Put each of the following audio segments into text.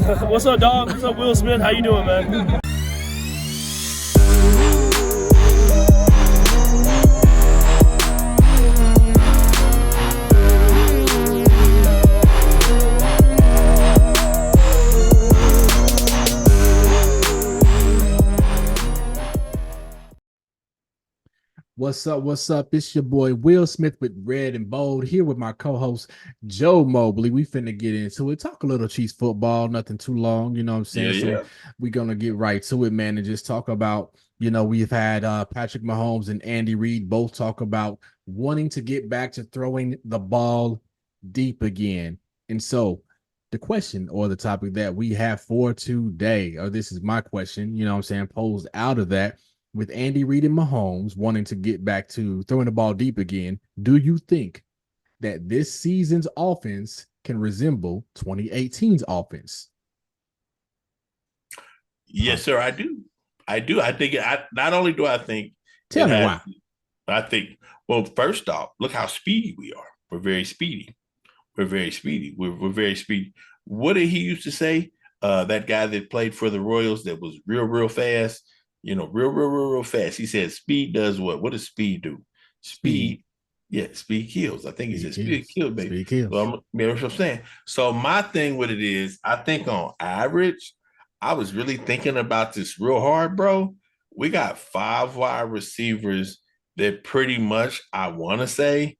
What's up, dog? What's up, Will Smith? How you doing, man? What's up? What's up? It's your boy Will Smith with Red and Bold here with my co-host Joe Mobley. We finna get into it. Talk a little Chiefs football, nothing too long, you know what I'm saying? Yeah. So we're gonna get right to it, man, and just talk about, we've had Patrick Mahomes and Andy Reid both talk about wanting to get back to throwing the ball deep again. And so the question or the topic that we have for today, or this is my question, you know what I'm saying, posed out of that. With Andy Reid and Mahomes wanting to get back to throwing the ball deep again, do you think that this season's offense can resemble 2018's offense? Yes, sir. I do. I think not only do I think Tell me why. I think, well, first off, look how speedy we are. We're very speedy. We're very speedy. We're very speedy. What did he used to say? That guy that played for the Royals that was real fast. Real fast. He said speed does what? What does speed do? Speed. Yeah, speed kills. I think he said speed kills, baby. Speed kills. So that's what I'm saying. So my thing with it is, I think on average, I was really thinking about this real hard, bro. We got 5 wide receivers that pretty much, I want to say,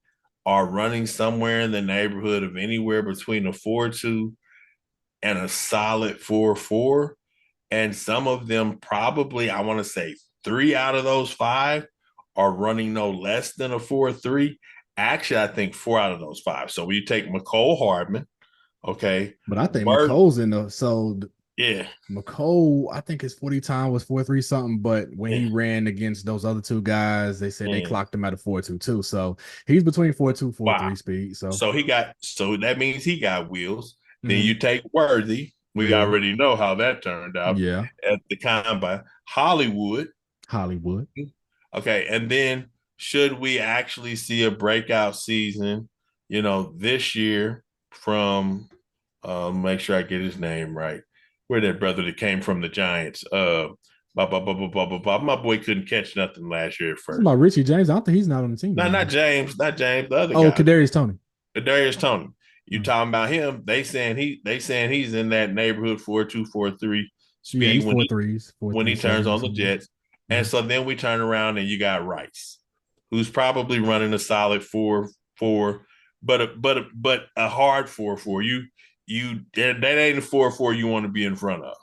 are running somewhere in the neighborhood of anywhere between a 4-2 and a solid 4-4. And some of them probably, I want to say 3 out of those 5 are running no less than a 4-3. Actually, I think 4 out of those 5. So when you take McCole Hardman, okay. But I think McCole's in the yeah. McCole, I think his 40 time was 4.3 something, but when he ran against those other 2 guys, they said they clocked him at a 4.2 too. So he's between 4.2, 4.3 speed. So that means he got wheels. Then you take Worthy. We already know how that turned out. Yeah. At the combine. Hollywood. Okay. And then should we actually see a breakout season, this year from make sure I get his name right. Where that brother that came from the Giants. My boy couldn't catch nothing last year at first. About Richie James. I don't think he's not on the team. Not James, the other guy. Oh, Kadarius Toney. You talking about him? They saying he's in that neighborhood 4.2, 4.3 speed when he turns on the Jets. And so then we turn around and you got Rice, who's probably running a solid 4.4, but a hard 4.4. That ain't a 4.4 you want to be in front of.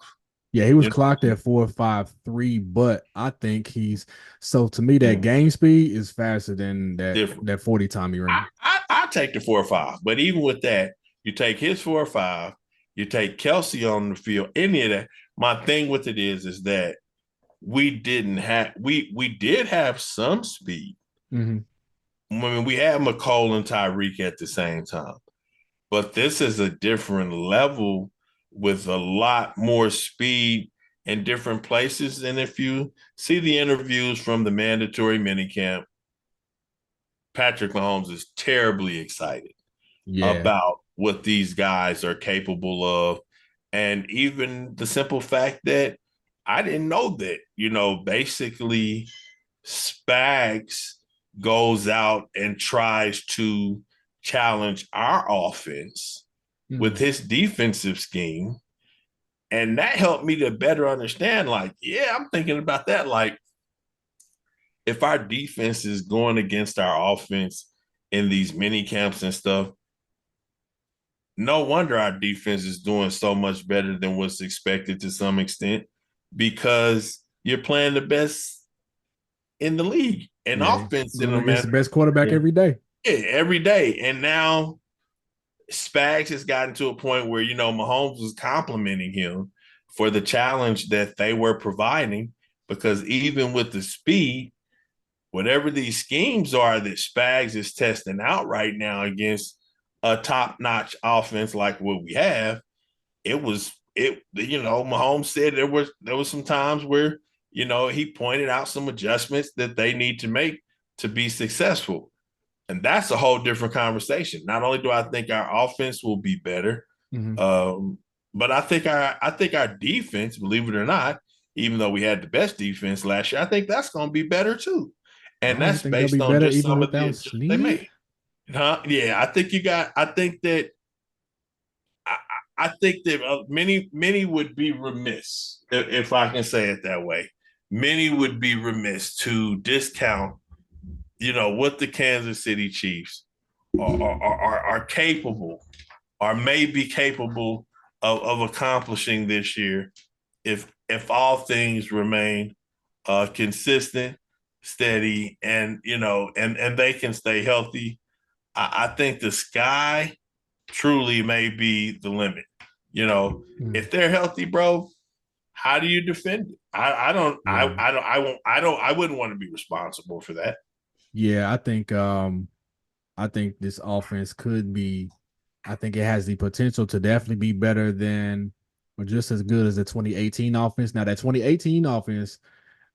Yeah, he was clocked at 4.53, but I think to me that game speed is faster than that 40 time he ran. I take the 4.5, but even with that, you take his 4.5, you take Kelsey on the field, any of that. My thing with it is that we did have some speed. Mm-hmm. I mean, we had McCole and Tyreek at the same time, but this is a different level with a lot more speed in different places. And if you see the interviews from the mandatory minicamp, Patrick Mahomes is terribly excited about what these guys are capable of. And even the simple fact that I didn't know that, basically Spags goes out and tries to challenge our offense with his defensive scheme. And that helped me to better understand, I'm thinking about that. If our defense is going against our offense in these mini camps and stuff, no wonder our defense is doing so much better than what's expected to some extent, because you're playing the best in the league and offense in the best quarterback every day. Yeah, every day. And now Spags has gotten to a point where, Mahomes was complimenting him for the challenge that they were providing, because even with the speed, whatever these schemes are that Spags is testing out right now against a top-notch offense like what we have, Mahomes said there was some times where, he pointed out some adjustments that they need to make to be successful. And that's a whole different conversation. Not only do I think our offense will be better, but I think our defense, believe it or not, even though we had the best defense last year, I think that's going to be better too, and Oh, you that's think they'll based be on better just even some of the without adjustments they Snead? made. Huh? Yeah, I think you got. I, I think that many would be remiss if I can say it that way. Many would be remiss to discount, what the Kansas City Chiefs are capable, or may be capable of accomplishing this year if all things remain consistent, steady, and they can stay healthy. I think the sky truly may be the limit. If they're healthy, bro, how do you defend it? I don't Yeah. I wouldn't want to be responsible for that. Yeah, I think this offense could be, I think it has the potential to definitely be better than or just as good as the 2018 offense. Now that 2018 offense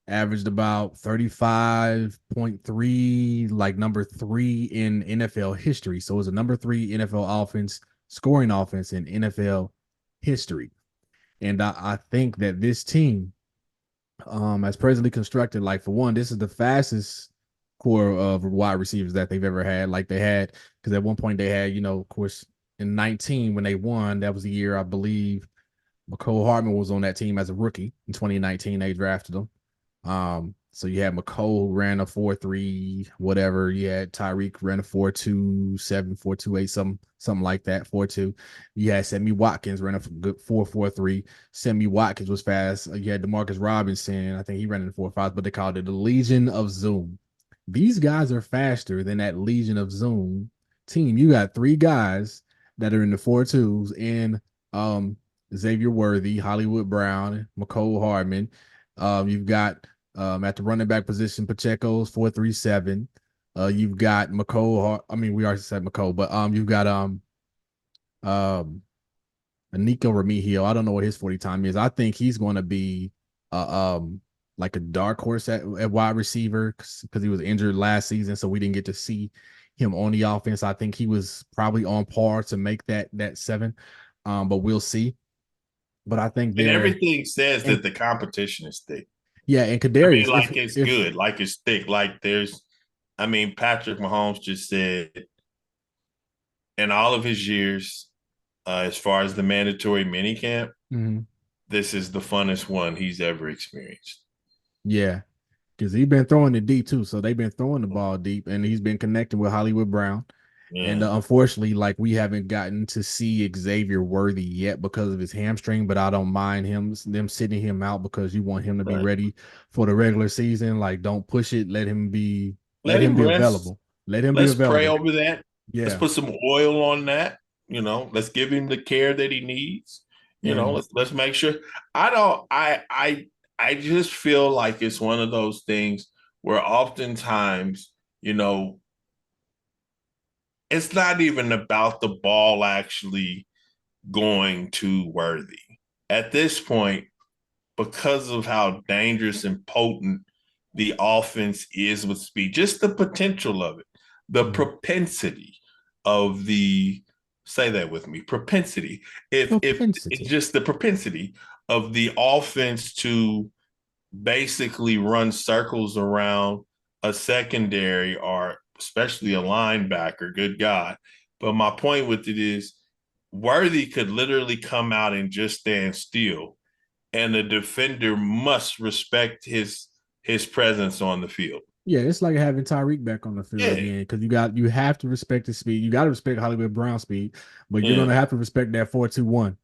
averaged about 35.3, like number 3 in NFL history. So it was a number 3 NFL offense, scoring offense in NFL history. And I think that this team, as presently constructed, like for one, this is the fastest core of wide receivers that they've ever had. Like they had, because at one point they had, of course, in 19 when they won, that was the year I believe McCole Hardman was on that team as a rookie in 2019. They drafted him. So you had McCole who ran a 4.3, whatever. You had Tyreek ran a 4.27, 4.28, something like that, 4.2. You had Sammy Watkins ran a good 4.43. Sammy Watkins was fast. You had Demarcus Robinson. I think he ran in 4.5, but they called it the Legion of Zoom. These guys are faster than that Legion of Zoom team. You got 3 guys that are in the 4.2s and Xavier Worthy, Hollywood Brown, McCole Hardman. You've got at the running back position, Pacheco's 4.37. You've got McCole. I mean, we already said McCole, but you've got um Nico Remigio. I don't know what his 40 time is. I think he's going to be like a dark horse at wide receiver because he was injured last season, so we didn't get to see him on the offense. I think he was probably on par to make that 7, but we'll see. But I think And they're everything says and that the competition is thick. yeah, and I mean, Kadarius, like it's if good, like it's thick. Patrick Mahomes just said in all of his years, as far as the mandatory minicamp, mhm, this is the funnest one he's ever experienced. yeah, because he's been throwing it deep too. So they've been throwing the ball deep, and he's been connecting with Hollywood Brown. And Yeah. unfortunately, like we haven't gotten to see Xavier Worthy yet because of his hamstring. But I don't mind them sitting him out because you want him to be Right. ready for the regular season. Like, don't push it. Let Let him him be rest. available. Let him be Let's pray available. over that. Let's Yeah, put some oil on that. Let's give him the care that he needs. and Let's make sure. I don't. I just feel like it's one of those things where oftentimes, you know, it's not even about the ball actually going to Worthy at this point because of how dangerous and potent the offense is with speed, just the potential of it, the propensity of the say that with me, propensity. If it's propensity. just the propensity of the offense to basically run circles around a secondary or especially a linebacker, good God. But my point with it is Worthy could literally come out and just stand still and the defender must respect his presence on the field. Yeah, it's like having Tyreek back on the field Yeah, again because you have to respect his speed. You got to respect Hollywood Brown speed, but you're yeah, gonna have to respect that 4.21.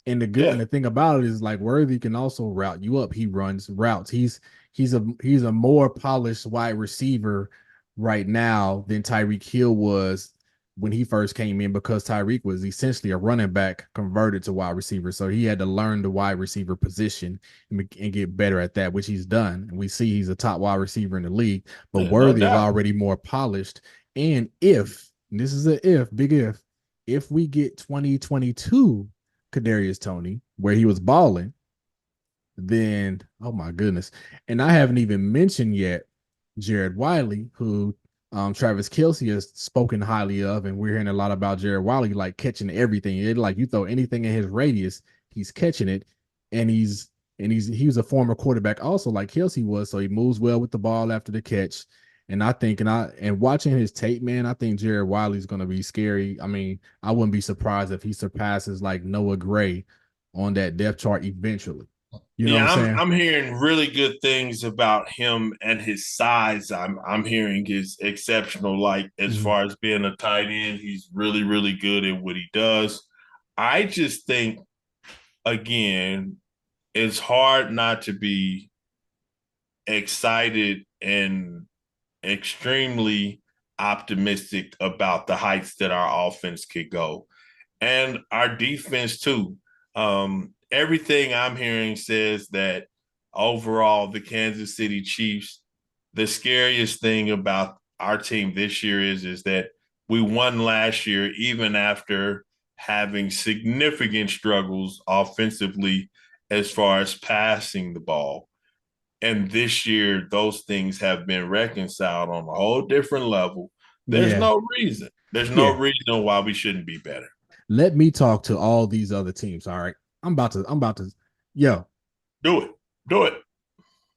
And yeah. the thing about it is like Worthy can also route you up. He runs routes. He's a more polished wide receiver right now than Tyreek Hill was when he first came in because Tyreek was essentially a running back converted to wide receiver. So he had to learn the wide receiver position and get better at that, which he's done. And we see he's a top wide receiver in the league, but Yeah, no Worthy is doubt. already more polished. And and this is a big if we get 2022 Kadarius Toney, where he was balling, then oh my goodness. And I haven't even mentioned yet Jared Wiley, who Travis Kelce has spoken highly of, and we're hearing a lot about Jared Wiley, like catching everything. It like you throw anything in his radius, he's catching it, and he was a former quarterback also like Kelsey was, so he moves well with the ball after the catch. And I think, and watching his tape, man, I think Jared Wiley's going to be scary. I mean, I wouldn't be surprised if he surpasses like Noah Gray on that depth chart eventually. You know what I'm saying? I'm hearing really good things about him and his size. I'm hearing is exceptional. Like as far as being a tight end, he's really, really good at what he does. I just think, again, it's hard not to be excited and extremely optimistic about the heights that our offense could go and our defense too. Everything I'm hearing says that overall, the Kansas City Chiefs, the scariest thing about our team this year is that we won last year, even after having significant struggles offensively as far as passing the ball. And this year, those things have been reconciled on a whole different level. There's no reason. There's no reason why we shouldn't be better. Let me talk to all these other teams. All right. I'm about to, yo. Do it.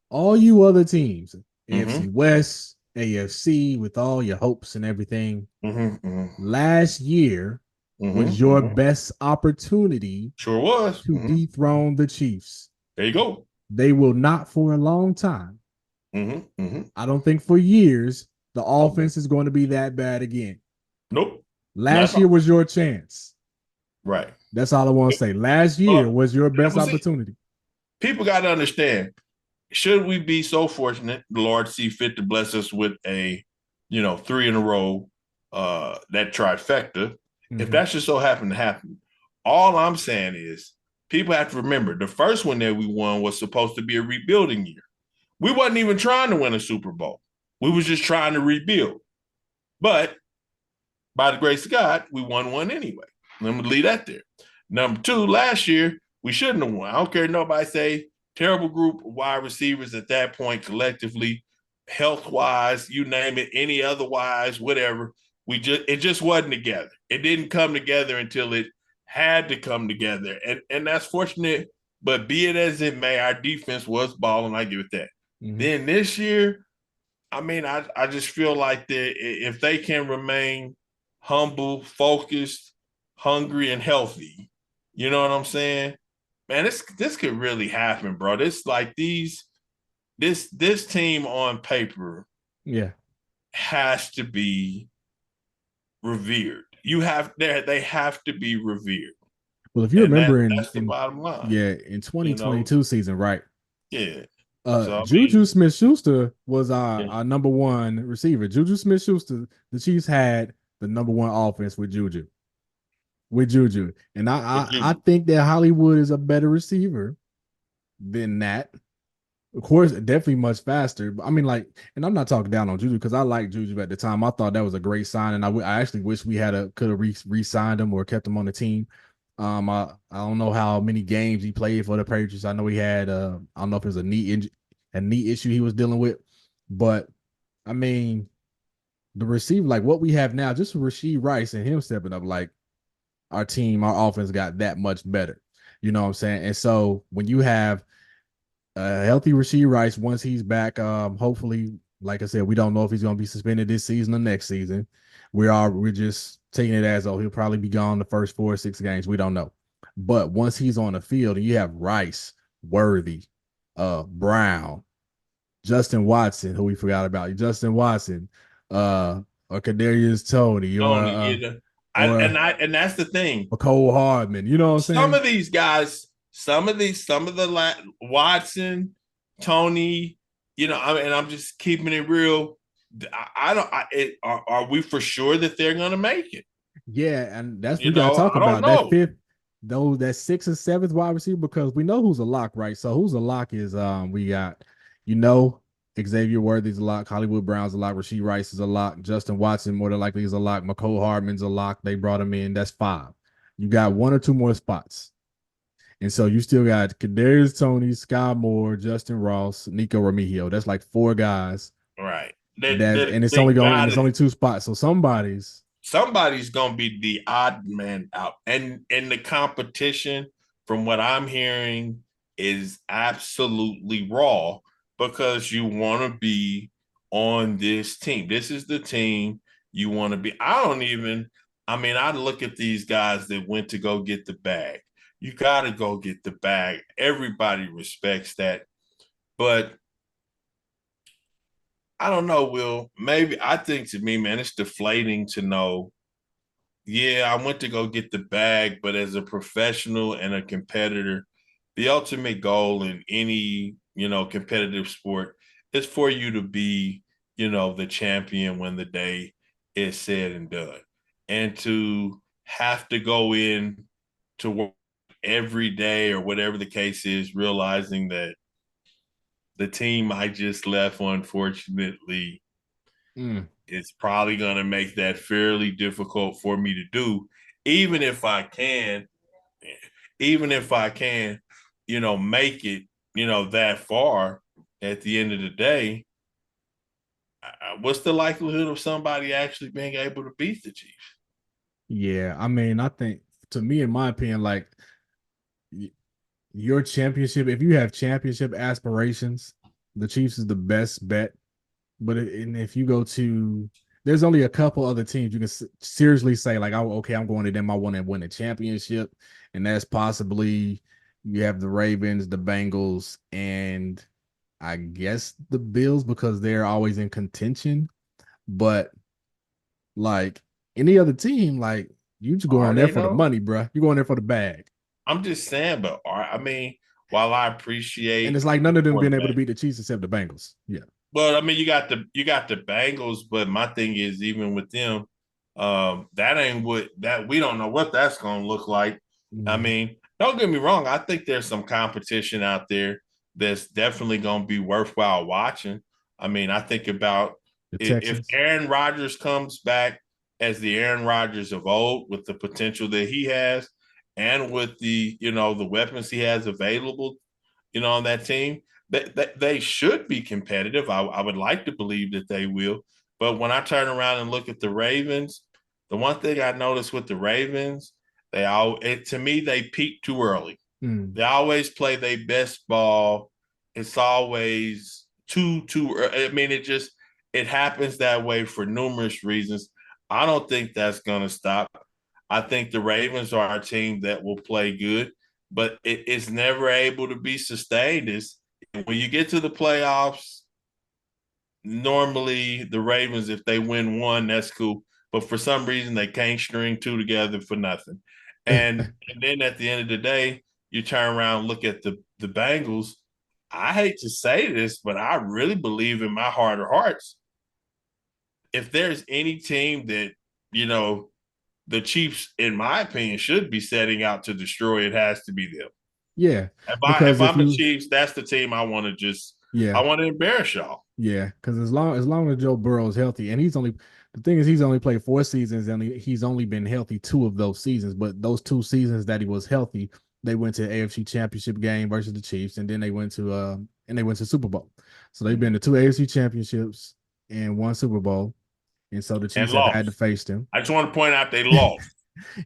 All you other teams, AFC West, AFC, with all your hopes and everything. Last year was your best opportunity. Sure was. To dethrone the Chiefs. There you go. They will not for a long time. I don't think for years the offense is going to be that bad again. Nope. Last year was your chance. Right. That's all I want to say. Last year was your best opportunity. People got to understand, should we be so fortunate, the Lord see fit to bless us with a, 3 in a row, that trifecta, if that should so happen to happen, all I'm saying is people have to remember the first one that we won was supposed to be a rebuilding year. We wasn't even trying to win a Super Bowl. We was just trying to rebuild. But by the grace of God, we won one anyway. Let me leave that there. Number 2, last year, we shouldn't have won. I don't care if nobody say terrible group of wide receivers at that point collectively, health-wise, you name it, any otherwise, whatever. It just wasn't together. It didn't come together until it had to come together. And that's fortunate, but be it as it may, our defense was balling. I give it that. Then this year, I mean, I just feel like if they can remain humble, focused, hungry, and healthy, you know what I'm saying? Man, this could really happen, bro. This like this team on paper, has to be revered. They have to be revered. Well, if you remember that's the bottom line. Yeah, in 2022 season, right? Yeah. Juju Smith-Schuster was our number 1 receiver. Juju Smith-Schuster, the Chiefs had the number 1 offense with Juju. And I think that Hollywood is a better receiver than that. Of course, definitely much faster. I mean, like, and I'm not talking down on Juju because I liked Juju at the time. I thought that was a great sign, and I actually wish we could have re-signed him or kept him on the team. I don't know how many games he played for the Patriots. I know he had I don't know if it was a knee issue he was dealing with, but I mean, the receiver, like what we have now, just Rashee Rice and him stepping up, like our offense got that much better. You know what I'm saying? And so when you have a healthy Rashee Rice, once he's back, hopefully, like I said, we don't know if he's going to be suspended this season or next season. We're just taking it as he'll probably be gone the first 4 or 6 games. We don't know. But once he's on the field and you have Rice, Worthy, Brown, Justin Watson, who we forgot about, Justin Watson, or Kadarius Toney, and that's the thing. Cole Hardman, you know what I'm saying? Some of these guys, some of the Watson, Tony, and I'm just keeping it real. Are we for sure that they're going to make it? Yeah, and that's we got to talk about that 5th, that 6th and 7th wide receiver, because we know who's a lock, right? So who's a lock is we got, Xavier Worthy's a lock, Hollywood Brown's a lock, Rashee Rice is a lock, Justin Watson more than likely is a lock, McCole Hardman's a lock. They brought him in. That's 5. You got 1 or 2 more spots. And so you still got Kadarius Toney, Sky Moore, Justin Ross, Nico Remigio. That's like 4 guys. Right. And it's only 2 spots. So somebody's gonna be the odd man out. And the competition from what I'm hearing, is absolutely raw because you want to be on this team. This is the team you want to be. I look at these guys that went to go get the bag. You got to go get the bag. Everybody respects that. But I don't know, Will. Maybe I think to me, man, it's deflating to know, yeah, I went to go get the bag, but as a professional and a competitor, the ultimate goal in any, competitive sport is for you to be, the champion when the day is said and done. And to have to go in to work every day or whatever the case is, realizing that the team I just left, unfortunately, it's probably going to make that fairly difficult for me to do, even if I can, even if I can, make it, that far at the end of the day. What's the likelihood of somebody actually being able to beat the Chiefs? Yeah, I mean, I think to me, in my opinion, like your championship, if you have championship aspirations, the Chiefs is the best bet. But and if you go to, there's only a couple other teams you can seriously say like, oh, okay, I'm going to them. I want to win a championship, and that's possibly you have the Ravens, the Bengals, and I guess the Bills because they're always in contention. But like any other team, like you just going Are there they for the though? money, bro. You're going there for the bag. I'm just saying, but while I And appreciate it's like none the of them been able to quarterback, beat the Chiefs except the Bengals. Yeah. well, you got the Bengals, but my thing is even with them, that ain't what that we don't know what that's gonna look like. I Mhm. mean, don't get me wrong, I think there's some competition out there that's definitely gonna be worthwhile watching. I think about The if Texans. Aaron Rodgers comes back as the Aaron Rodgers of old with the potential that he has and with the weapons he has available, on that team, they should be competitive. I would like to believe that they will. But when I turn around and look at the Ravens, the one thing I noticed with the Ravens, to me they peak too early. Mm. They always play their best ball. It's always too early. It happens that way for numerous reasons. I don't think that's going to stop. I think the Ravens are a team that will play good, but it's never able to be sustained. Is when you get to the playoffs, normally the Ravens, if they win one, that's cool. But for some reason, they can't string two together for nothing. And then at the end of the day, you turn around and look at the Bengals. I hate to say this, but I really believe in my heart of hearts, if there's any team that, you know, the Chiefs, in my opinion, should be setting out to destroy, it has to be them. Yeah. If I Because if if I'm the you Chiefs, that's the team I want to yeah, I want to embarrass y'all. yeah. Because as long as Joe Burrow is healthy, and the thing is he's only played 4 seasons and he's only been healthy 2 of those seasons. But those 2 seasons that he was healthy, they went to AFC Championship game versus the Chiefs, and then they went to Super Bowl. So they've been to 2 AFC championships and 1 Super Bowl. And so the And Chiefs have had to lost. face them. I just want to point out they lost.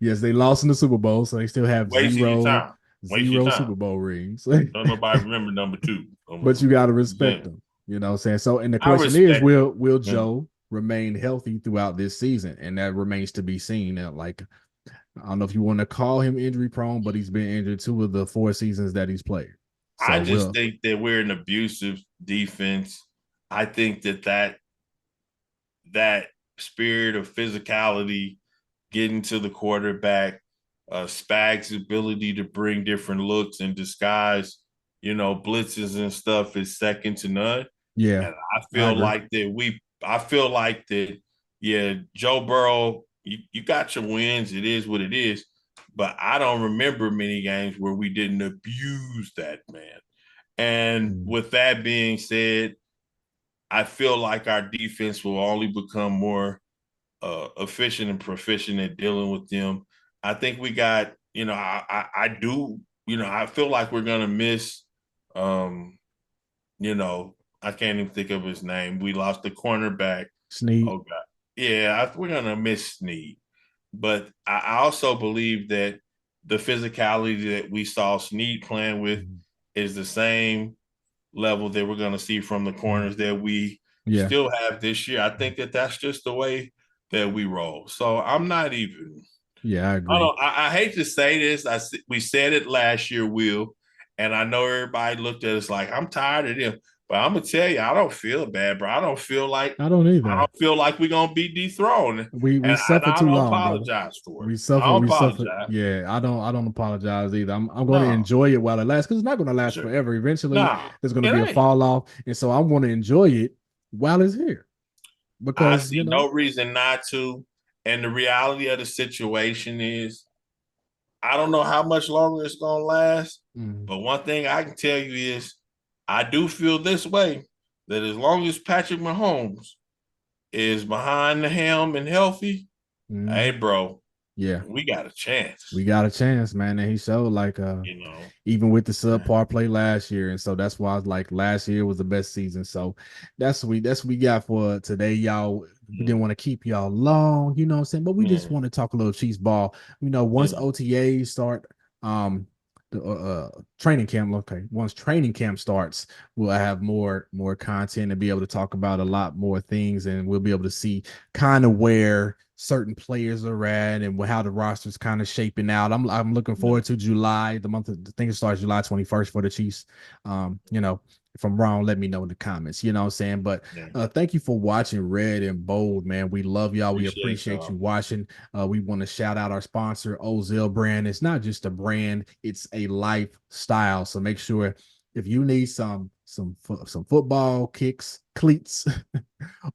Yes, they lost in the Super Bowl, so they still have Wasting your zero time. Waste your zero time. Super Bowl rings. Don't nobody remember number two. But you got to respect Then them. You know what I'm saying? So, and the I question is, respect will them. Joe remain healthy throughout this season? And that remains to be seen. Like, I don't know if you want to call him injury prone, but he's been injured 2 of the 4 seasons that he's played. I So, just think that we're an abusive defense. I think that spirit of physicality, getting to the quarterback, Spag's ability to bring different looks and disguise, blitzes and stuff is second to none. yeah, And I agree. I feel like that, yeah, Joe Burrow, you got your wins. It is what it is. But I don't remember many games where we didn't abuse that man. And Mm. with that being said, I feel like our defense will only become more efficient and proficient at dealing with them. I think we got, I do, I feel like we're gonna miss, um, I can't even think of his name. We lost the cornerback. Snead. Oh God, yeah, we're gonna miss Snead. But I also believe that the physicality that we saw Snead playing with is the same level that we're going to see from the corners that we Yeah. still have this year. I think that that's just the way that we roll. So I'm not even. Yeah, I I agree. don't. I hate to say this. We said it last year, Will, and I know everybody looked at us like I'm tired of them. But I'm gonna tell you, I don't feel bad, bro. I don't I either. don't feel like we're gonna be dethroned, We and suffered I too don't long, brother. apologize for it. We I suffered. don't We suffered. apologize. Yeah, I don't apologize either. I'm going to No, enjoy it while it lasts because it's not going to last sure. forever. Eventually, No, there's going to it be a ain't. fall off, and so I want to enjoy it while it's here I because see no reason not to. And the reality of the situation is, I don't know how much longer it's gonna last. mm, But one thing I can tell you is, I do feel this way that as long as Patrick Mahomes is behind the helm and healthy, hey, mm, bro, yeah, we got a chance. we got a chance, man. And he showed like You know, even with the subpar play last year, and so that's why I was like last year was the best season. So that's what we got for today, y'all. We didn't want to keep y'all long, you know what I'm saying, but we just yeah, want to talk a little Chiefs ball. Once yeah, OTAs start, the training camp. Okay, once training camp starts, we'll have more content and be able to talk about a lot more things, and we'll be able to see kind of where certain players are at and how the roster's kind of shaping out. I'm looking yeah. forward to July, the month of, I think it starts July 21st for the Chiefs. If I'm wrong, let me know in the comments. You know what I'm saying? But Yeah. thank you for watching Red and Bold, man. We love y'all. We Appreciate appreciate you y'all. watching. We want to shout out our sponsor, Ozil brand. It's not just a brand, it's a lifestyle. So make sure if you need some football kicks, cleats,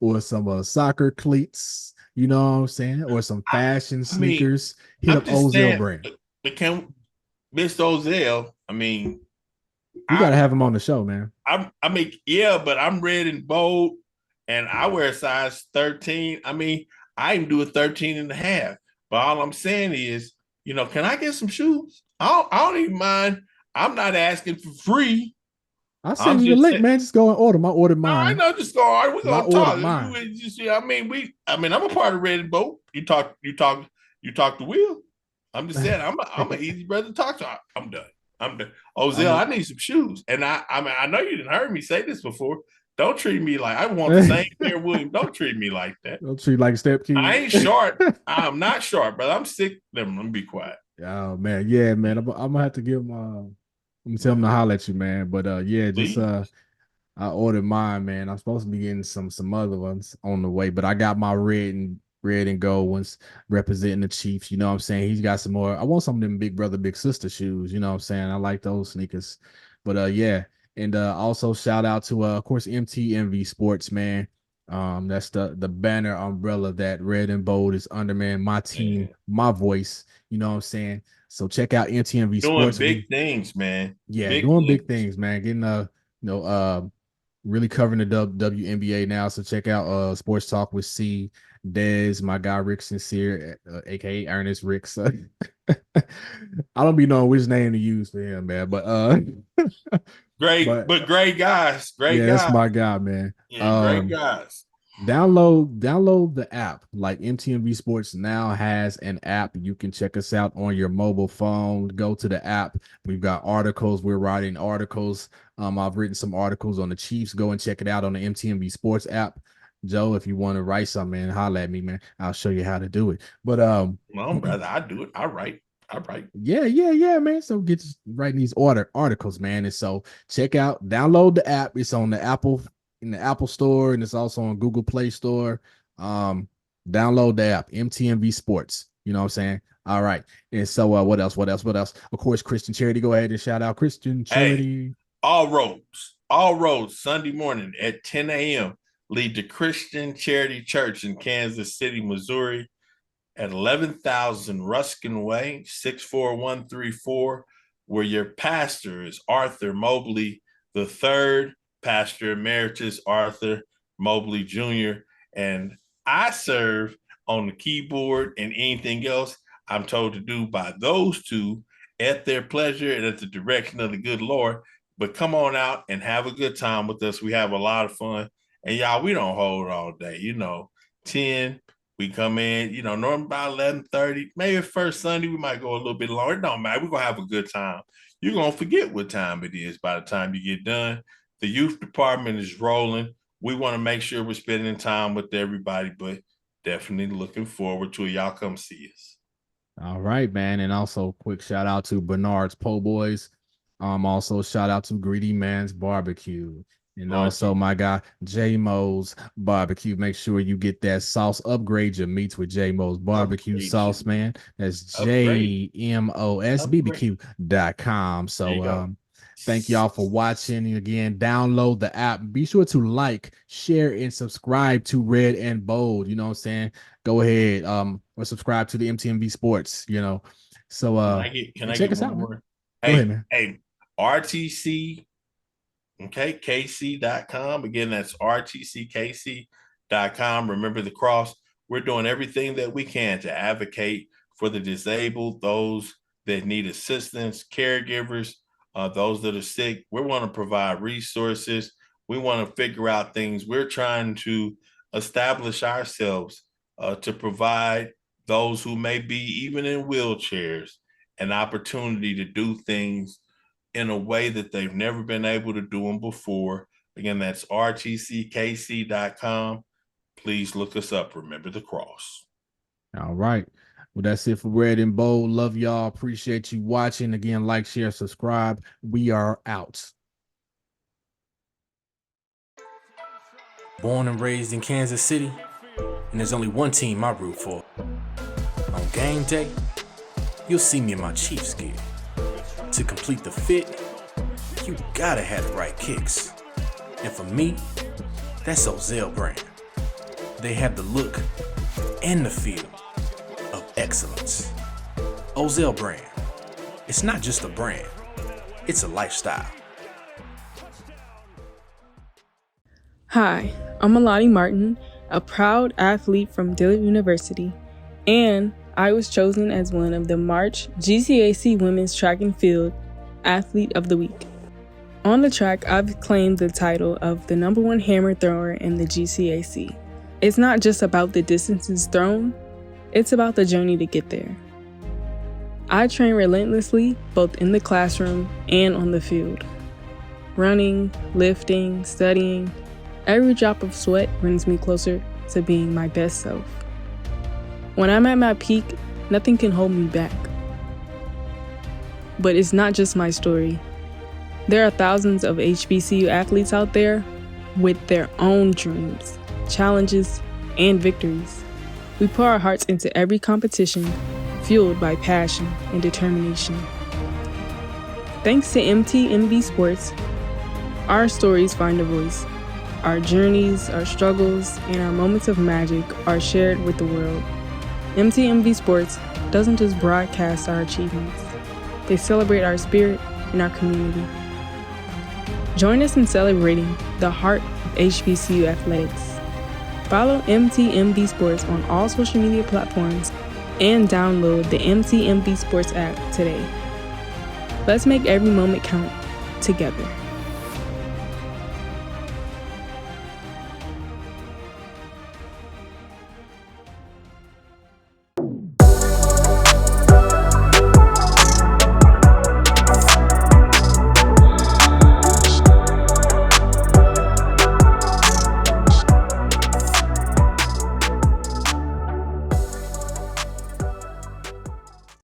or some soccer cleats, you know what I'm saying, or some I, fashion I mean, sneakers, hit I'm up just Ozil saying, brand. but can Miss Ozell? I mean, We got to I have him on the show, man. I mean, yeah, but I'm red and bold and I wear a size 13. I mean, I can do a 13 and a half. But all I'm saying is, can I get some shoes? I don't even mind. I'm not asking for free. I'll send I'm you the just link, saying, man. Just go and order. I ordered no, I mine. know, just go, all right, we're Cause I gonna ordered talk. mine. I mean, I'm a part of Red and Boat. You talk to Will. I'm just saying, I'm an easy brother to talk to. I'm done. I'm done. Ozell, I'm I need some shoes. And I mean, I know you didn't heard me say this before. Don't treat me like I want the same pair, William. Don't treat me like that. I'll treat like a step I kid. ain't short. I'm not short, but I'm sick. Let me be quiet. Oh man, yeah, man. I'm gonna have to give him. I'm gonna tell him to holler at you, man. But yeah, just Please. I ordered mine, man. I'm supposed to be getting some other ones on the way, but I got my red and gold ones representing the Chiefs. You know what I'm saying? He's got some more. I want some of them big brother, big sister shoes. You know what I'm saying? I like those sneakers. But yeah. And also shout out to of course MTMV Sports, man. That's the banner umbrella that red and bold is under, man. My team, Man. my voice. You know what I'm saying? So check out MTMV Doing Sports. big things, man. Yeah, Big doing big things. things, man. Getting really covering the WNBA now. So check out Sports Talk with C Dez, my guy Rick Sincere, aka Ernest Ricks. I don't be knowing which name to use for him, man. But Great, but but great guys. Great yeah, that's guys. my guy, man. Yeah, great guys. Download the app. Like MTMV Sports now has an app. You can check us out on your mobile phone. Go to the app. We've got articles. We're writing articles. I've written some articles on the Chiefs. Go and check it out on the MTMV Sports app. Joe, if you want to write something, man, holla at me, man. I'll show you how to do it. But No, brother, I do it. I write. I write. yeah, man. So get to writing these articles, man. And so download the app. It's on the Apple Store, and it's also on Google Play Store. Download the app, MTMV Sports. You know what I'm saying? All right. And so what else? Of course, Christian Charity. Go ahead and shout out Christian Hey, Charity. all roads, Sunday morning at 10 a.m. lead to Christian Charity Church in Kansas City, Missouri, at 11,000 Ruskin Way, 64134, where your pastor is Arthur Mobley the third, Pastor Emeritus Arthur Mobley Jr. And I serve on the keyboard and anything else I'm told to do by those two at their pleasure and at the direction of the good Lord. But come on out and have a good time with us. We have a lot of fun. And y'all, we don't hold all day, 10, We come in, normally about 11:30. Maybe first Sunday, we might go a little bit longer. It don't matter. We're going to have a good time. You're going to forget what time it is by the time you get done. The youth department is rolling. We want to make sure we're spending time with everybody, but definitely looking forward to it. Y'all come see us. All right, man. And also quick shout out to Bernard's Po' Boys. Also shout out to Greedy Man's Barbecue. And also my guy J Mo's Barbecue. Make sure you get that sauce. Upgrade your meats with J Mo's Barbecue sauce, man. That's JMOSBBQ.com. So thank y'all for watching. Again, download the app. Be sure to like, share, and subscribe to Red and Bold. You know what I'm saying? Go ahead. Or subscribe to the MTMV Sports, So can I check get us one out, more? man. Go ahead, man. Hey, RTC. Okay, KC.com. Again, that's RTCKC.com. Remember the cross. We're doing everything that we can to advocate for the disabled, those that need assistance, caregivers, those that are sick. We want to provide resources. We want to figure out things. We're trying to establish ourselves to provide those who may be even in wheelchairs an opportunity to do things in a way that they've never been able to do them before. Again, that's rtckc.com. Please look us up. Remember the cross. All right. Well, that's it for Red and Bold. Love y'all. Appreciate you watching. Again, like, share, subscribe. We are out. Born and raised in Kansas City, and there's only one team I root for. On game day, you'll see me in my Chiefs gear. To complete the fit, you gotta have the right kicks. And for me, that's Ozell brand. They have the look and the feel of excellence. Ozell brand. It's not just a brand, it's a lifestyle. Hi, I'm Alani Martin, a proud athlete from Dillard University, and I was chosen as one of the March GCAC Women's Track and Field Athlete of the Week. On the track, I've claimed the title of the #1 hammer thrower in the GCAC. It's not just about the distances thrown, it's about the journey to get there. I train relentlessly, both in the classroom and on the field. Running, lifting, studying, every drop of sweat brings me closer to being my best self. When I'm at my peak, nothing can hold me back. But it's not just my story. There are thousands of HBCU athletes out there with their own dreams, challenges, and victories. We pour our hearts into every competition, fueled by passion and determination. Thanks to MTMV Sports, our stories find a voice. Our journeys, our struggles, and our moments of magic are shared with the world. MTMV Sports doesn't just broadcast our achievements, they celebrate our spirit and our community. Join us in celebrating the heart of HBCU athletics. Follow MTMV Sports on all social media platforms and download the MTMV Sports app today. Let's make every moment count together.